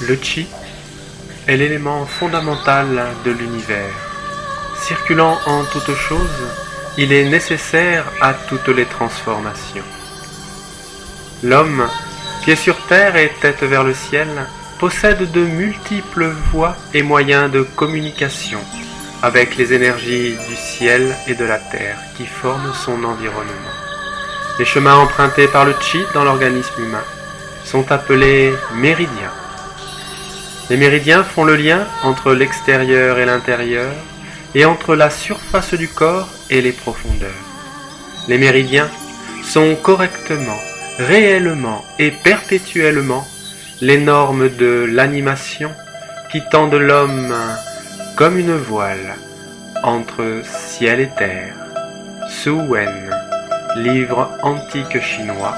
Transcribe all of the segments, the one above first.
Le chi est l'élément fondamental de l'univers. Circulant en toutes choses, il est nécessaire à toutes les transformations. L'homme, pied sur terre et tête vers le ciel, possède de multiples voies et moyens de communication avec les énergies du ciel et de la terre qui forment son environnement. Les chemins empruntés par le chi dans l'organisme humain sont appelés méridiens. Les méridiens font le lien entre l'extérieur et l'intérieur et entre la surface du corps et les profondeurs. Les méridiens sont correctement, réellement et perpétuellement les normes de l'animation qui tendent l'homme comme une voile entre ciel et terre. Su Wen, livre antique chinois,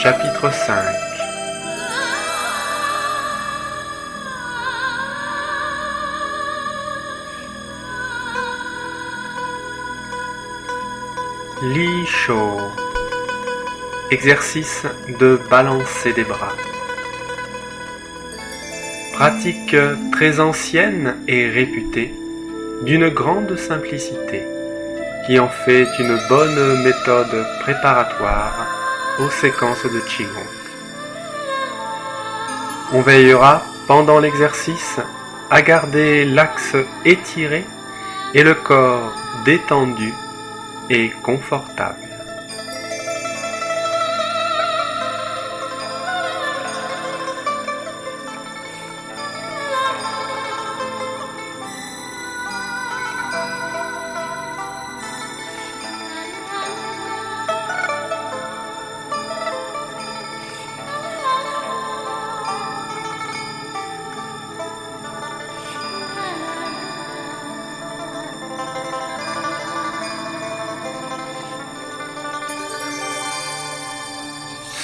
chapitre 5. Li Shou, exercice de balancer des bras. Pratique très ancienne et réputée, d'une grande simplicité, qui en fait une bonne méthode préparatoire aux séquences de Qigong. On veillera pendant l'exercice à garder l'axe étiré et le corps détendu et confortable.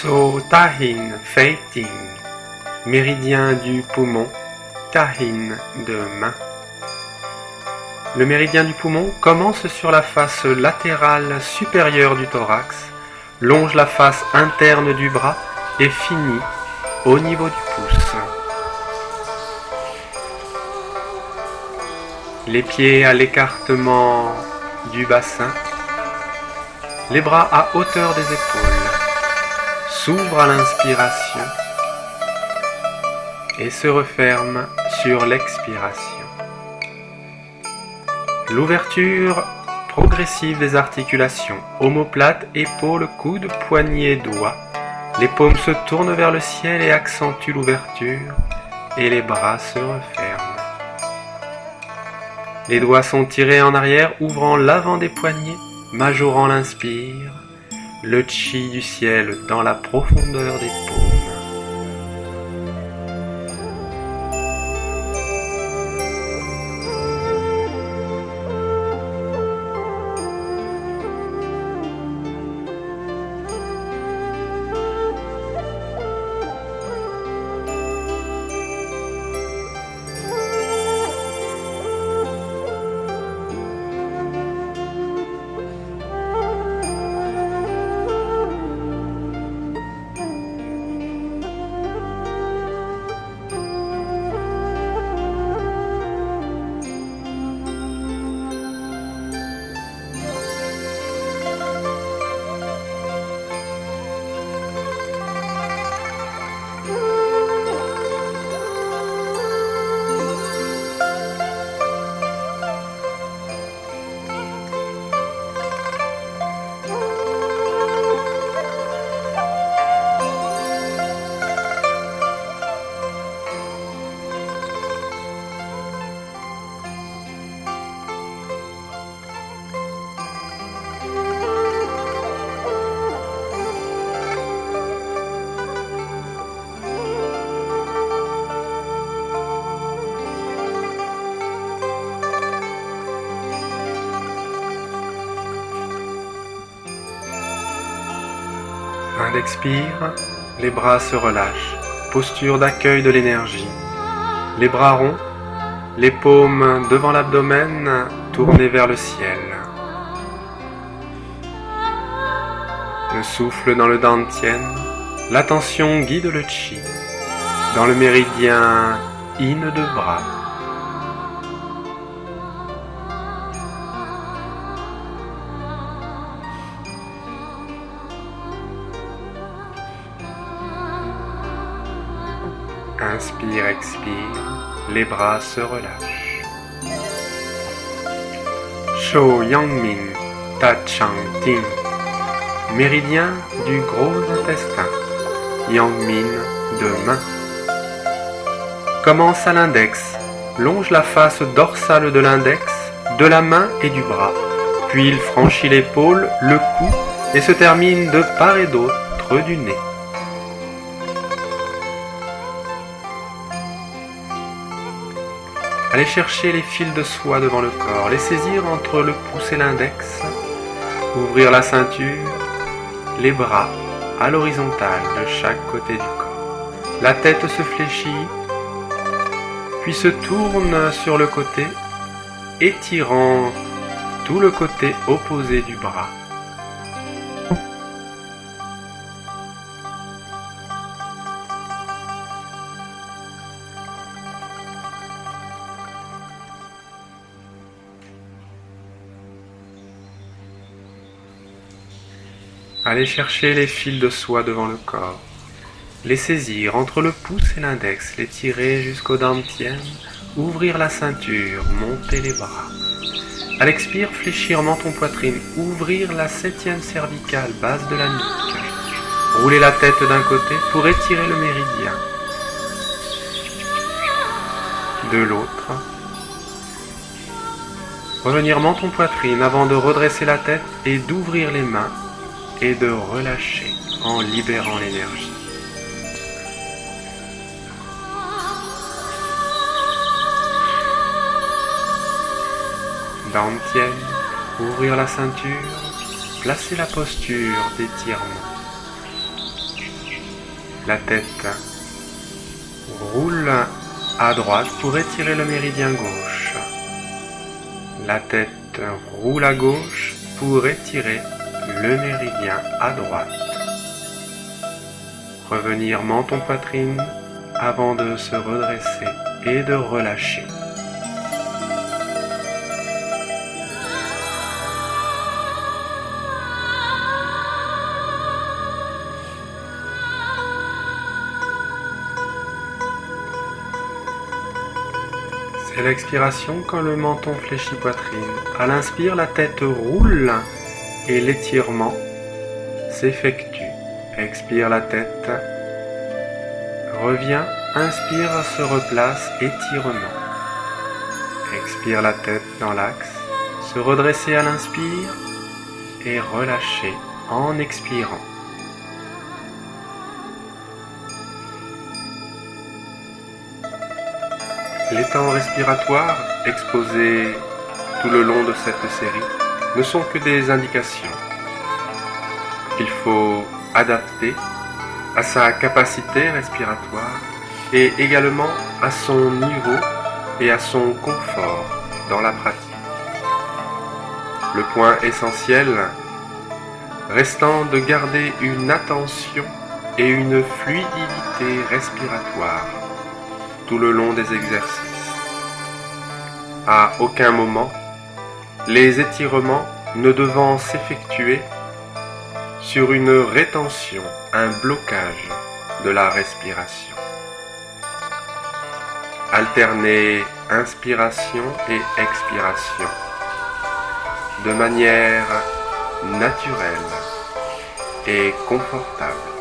So Tahin Fei Ting, méridien du poumon, Tahin de main. Le méridien du poumon commence sur la face latérale supérieure du thorax, longe la face interne du bras et finit au niveau du pouce. Les pieds à l'écartement du bassin, les bras à hauteur des épaules. S'ouvre à l'inspiration et se referme sur l'expiration. L'ouverture progressive des articulations, omoplate, épaules, coudes, poignets, doigts. Les paumes se tournent vers le ciel et accentuent l'ouverture et les bras se referment. Les doigts sont tirés en arrière, ouvrant l'avant des poignets, majorant l'inspire. Le chi du ciel dans la profondeur des paumes. Fin d'expire, les bras se relâchent, posture d'accueil de l'énergie. Les bras ronds, les paumes devant l'abdomen tournées vers le ciel. Le souffle dans le dantian, l'attention guide le chi. dans le méridien in de bras. Inspire, expire, les bras se relâchent. Shou Yangming Ta Chang Ting, méridien du gros intestin, Yangmin de main. Commence à l'index, longe la face dorsale de l'index, de la main et du bras, puis il franchit l'épaule, le cou et se termine de part et d'autre du nez. Allez chercher les fils de soie devant le corps, les saisir entre le pouce et l'index, ouvrir la ceinture, les bras à l'horizontale de chaque côté du corps. La tête se fléchit, puis se tourne sur le côté, étirant tout le côté opposé du bras. Allez chercher les fils de soie devant le corps, les saisir entre le pouce et l'index, les tirer jusqu'aux dantians, ouvrir la ceinture, monter les bras. À l'expire, fléchir menton-poitrine, ouvrir la 7e cervicale, base de la nuque. Rouler la tête d'un côté pour étirer le méridien. De l'autre. Revenir menton-poitrine avant de redresser la tête et d'ouvrir les mains et de relâcher en libérant l'énergie. Dantienne, ouvrir la ceinture, placer la posture d'étirement. La tête roule à droite pour étirer le méridien gauche. La tête roule à gauche pour étirer le méridien à droite. Revenir menton-poitrine avant de se redresser et de relâcher. C'est l'expiration quand le menton fléchit poitrine. À l'inspire, la tête roule et l'étirement s'effectue. Expire la tête, revient, inspire, se replace, étirement. Expire la tête dans l'axe, se redresser à l'inspire et relâcher en expirant. Les temps respiratoires exposés tout le long de cette série ne sont que des indications qu'il faut adapter à sa capacité respiratoire et également à son niveau et à son confort dans la pratique. Le point essentiel restant de garder une attention et une fluidité respiratoire tout le long des exercices. À aucun moment, les étirements ne devant s'effectuer sur une rétention, un blocage de la respiration. Alterner inspiration et expiration de manière naturelle et confortable.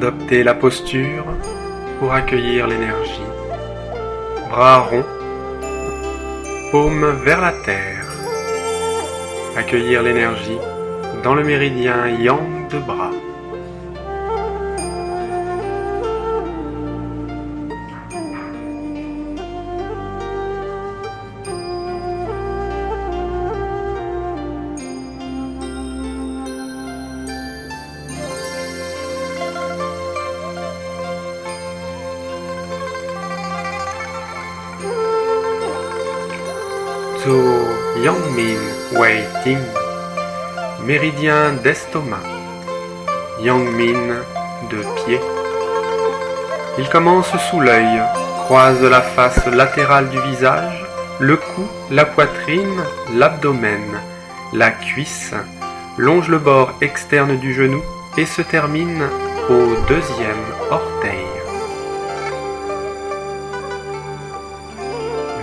Adoptez la posture pour accueillir l'énergie. Bras ronds, paumes vers la terre. Accueillir l'énergie dans le méridien yang de bras. To Yangmin Wei Ting, méridien d'estomac, Yangmin de pied. Il commence sous l'œil, croise la face latérale du visage, le cou, la poitrine, l'abdomen, la cuisse, longe le bord externe du genou et se termine au deuxième orteil.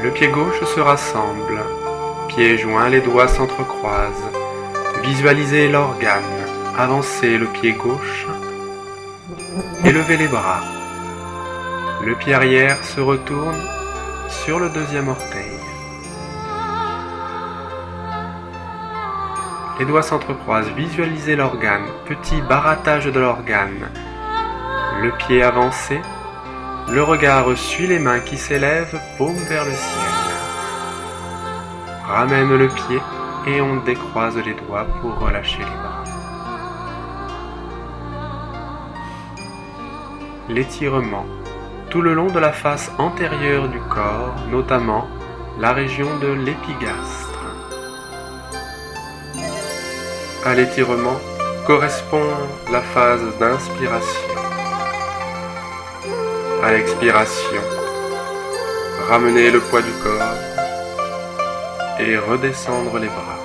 Le pied gauche se rassemble, pieds joints, les doigts s'entrecroisent. Visualisez l'organe, avancez le pied gauche, élevez les bras. Le pied arrière se retourne sur le deuxième orteil. Les doigts s'entrecroisent, visualisez l'organe, petit barattage de l'organe. Le pied avancé. Le regard suit les mains qui s'élèvent, paume vers le ciel. Ramène le pied et on décroise les doigts pour relâcher les bras. L'étirement tout le long de la face antérieure du corps, notamment la région de l'épigastre. À l'étirement correspond la phase d'inspiration. À l'expiration, ramenez le poids du corps et redescendre les bras.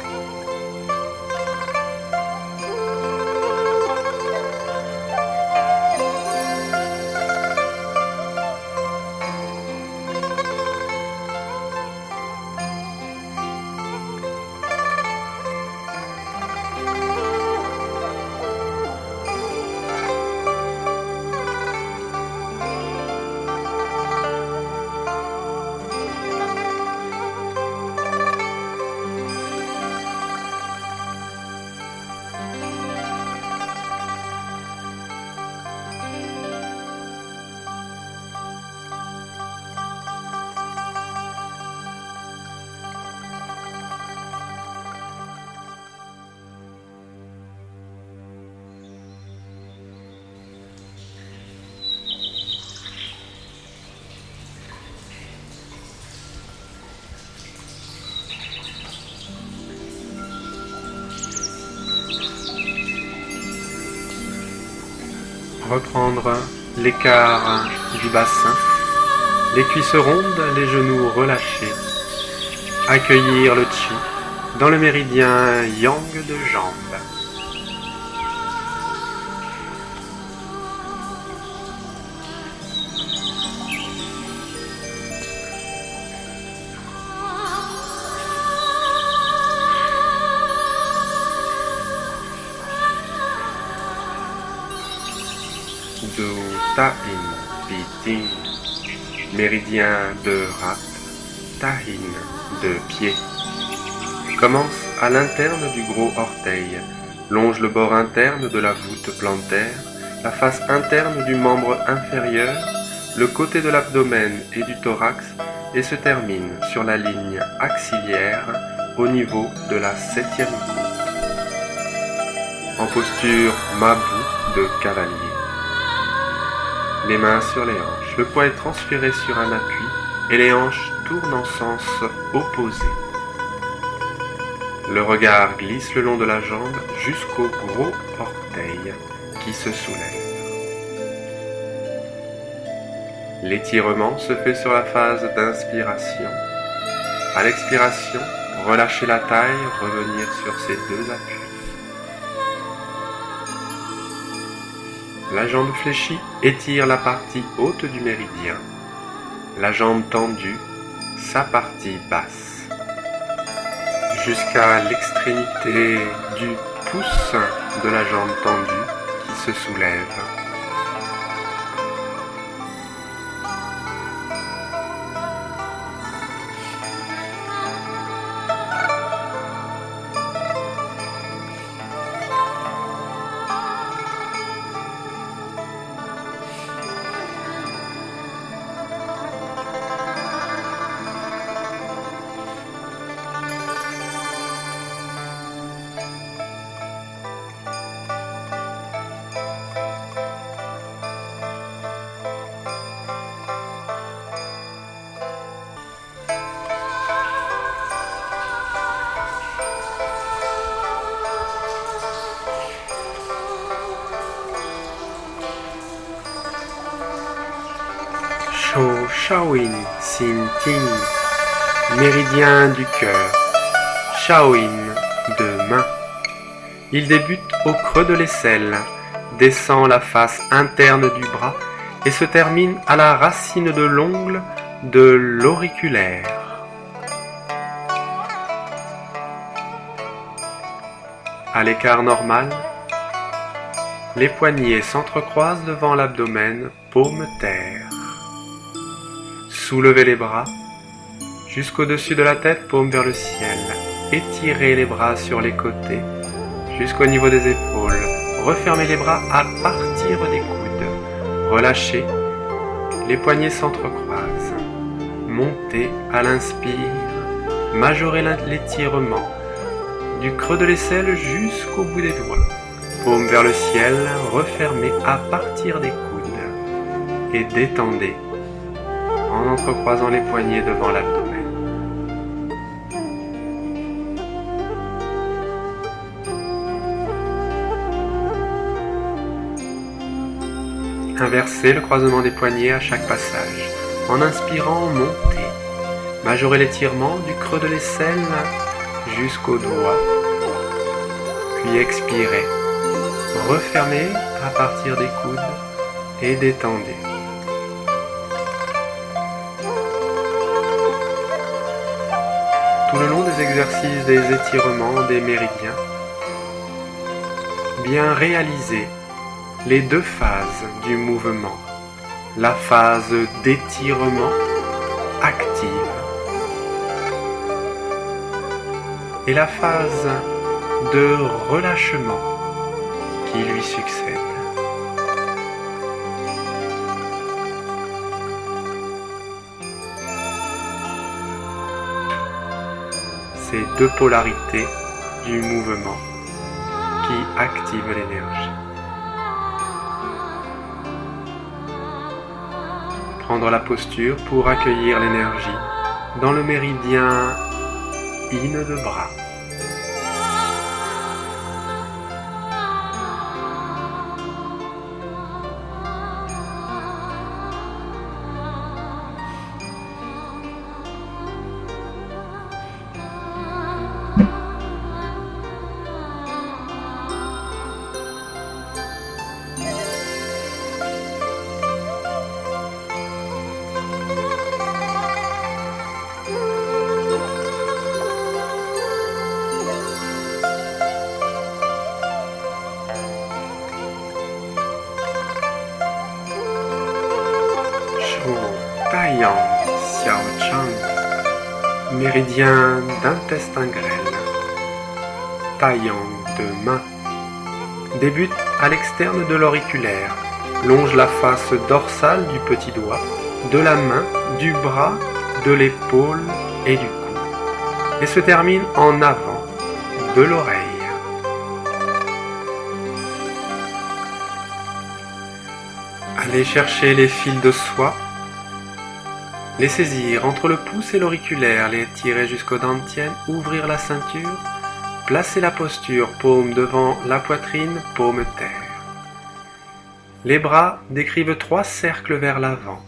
Reprendre l'écart du bassin, les cuisses rondes, les genoux relâchés. Accueillir le chi dans le méridien yang de jambes. Do Ta In Pi Ting, méridien de rate, Tahin de pied. Commence à l'interne du gros orteil, longe le bord interne de la voûte plantaire, la face interne du membre inférieur, le côté de l'abdomen et du thorax et se termine sur la ligne axillaire au niveau de la 7e côte. En posture Mabu de cavalier. Les mains sur les hanches, le poids est transféré sur un appui et les hanches tournent en sens opposé. Le regard glisse le long de la jambe jusqu'au gros orteil qui se soulève. L'étirement se fait sur la phase d'inspiration. À l'expiration, relâchez la taille, revenir sur ces deux appuis. La jambe fléchie étire la partie haute du méridien. La jambe tendue, sa partie basse. Jusqu'à l'extrémité du pouce de la jambe tendue qui se soulève. Shou Shaoyin Xin Ting, méridien du cœur. Shaoyin de main. Il débute au creux de l'aisselle, descend la face interne du bras et se termine à la racine de l'ongle de l'auriculaire. À l'écart normal, les poignets s'entrecroisent devant l'abdomen, paume terre. Soulevez les bras jusqu'au-dessus de la tête, paume vers le ciel. Étirez les bras sur les côtés jusqu'au niveau des épaules. Refermez les bras à partir des coudes. Relâchez, les poignets s'entrecroisent. Montez à l'inspire, majorez l'étirement du creux de l'aisselle jusqu'au bout des doigts. Paume vers le ciel, refermez à partir des coudes et détendez en entrecroisant les poignets devant l'abdomen. Inversez le croisement des poignets à chaque passage. En inspirant, montez. Majorez l'étirement du creux de l'aisselle jusqu'au doigt. Puis expirez. Refermez à partir des coudes et détendez. Tout le long des exercices des étirements des méridiens, bien réalisez les deux phases du mouvement. La phase d'étirement active et la phase de relâchement qui lui succède. Ces deux polarités du mouvement qui activent l'énergie. Prendre la posture pour accueillir l'énergie dans le méridien yin de bras. Taiyang Xiao Chang, méridien d'intestin grêle. Taiyang de main. Débute à l'externe de l'auriculaire. Longe la face dorsale du petit doigt, de la main, du bras, de l'épaule et du cou. Et se termine en avant de l'oreille. Allez chercher les fils de soie. Les saisir entre le pouce et l'auriculaire, les tirer jusqu'aux dentières, ouvrir la ceinture, placer la posture, paume devant la poitrine, paume terre. Les bras décrivent 3 cercles vers l'avant,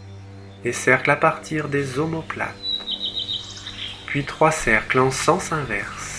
les cercles à partir des omoplates, puis 3 cercles en sens inverse.